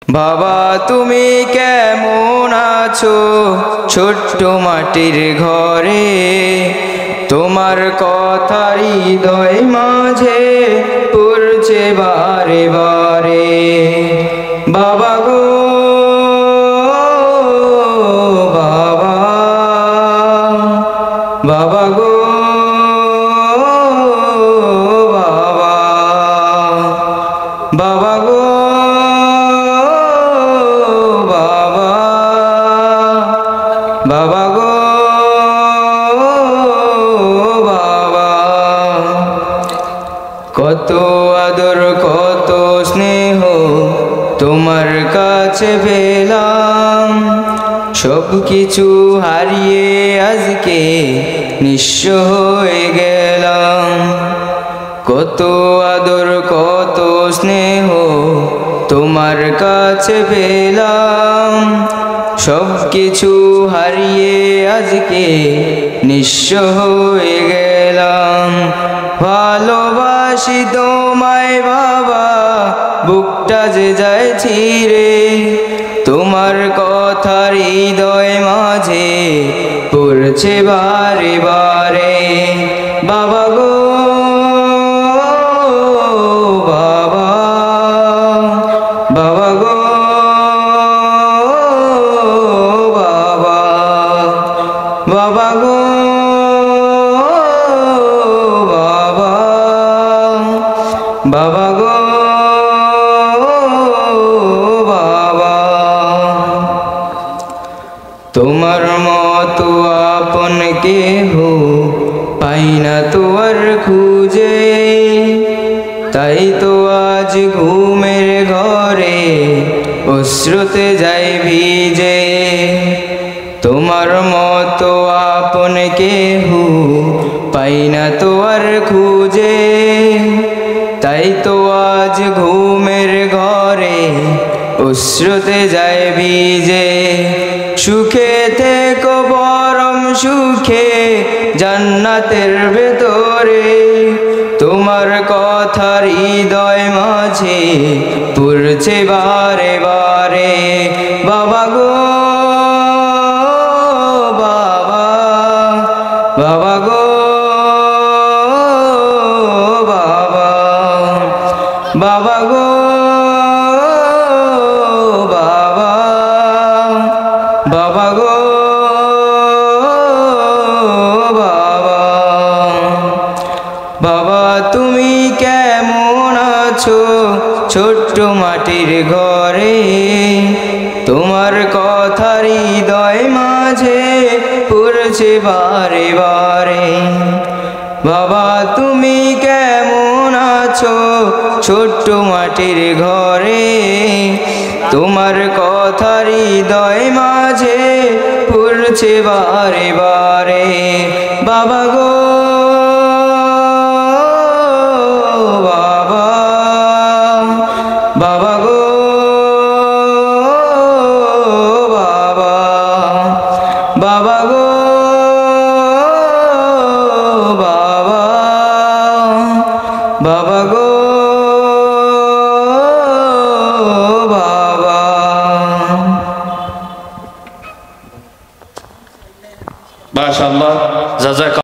বাবা তুমি কেমন আছো ছোট্ট মাটির ঘরে, তোমার কথা হৃদয় মাঝে পড়ছে বারে বারে। বাবা গো বাবা, বাবা গো বাবা, বাবা গো বাবা, বাবা গো বাবা। কত আদর কত স্নেহ তোমার কাছে পেলাম, সব কিছু হারিয়ে আজকে নিঃস্ব হয়ে গেলাম। কত আদর কত স্নেহ তোমার কাছে পেলাম, সব কিছু হারিয়ে আজকে নিঃস্ব হয়ে গেলাম। ভালোবাসি তোমায় বাবা, বুকটা যে যায় ছিঁড়ে, তোমার কথা হৃদয় মাঝে পড়ছে বারে বারে। বাবা গো বাবা, বাবা গো বাবা, বাবা গো বাবা, বাবা গো বাবা। তোমার মতো আপন কেহ পাই না তো আর খুঁজে, তাই তো আজ ঘুমের ঘরে অশ্রুতে যাই ভিজে। তোমার মতো আপন কেহ পাই না তো আর খুঁজে, তাই তো আজ ঘুমের ঘরে অশ্রুতে যায় ভিজে। সুখে থেকো পরম সুখে জান্নাতের ভেতরে, তোমার কথা হৃদয় মাঝে পড়ছে বারে বারে। বাবা গো বাবা, বাবা গো বাবা, বাবা গো বাবা, বাবা গো বাবা। বাবা তুমি কেমন আছো ছোট্ট মাটির ঘরে, তোমার কথা হৃদয় মাঝে পড়ছে বারে বারে। বাবা তুমি কেমন আছো ছোট্ট মাটির ঘরে, তোমার কথা হৃদয় মাঝে পড়ছে বারে বারে। বাবা গো বাবা, বাবা গো বাবা, বাবা গো বাবা, বাবা গো বাবা। মাশাআল্লাহ, জাযাক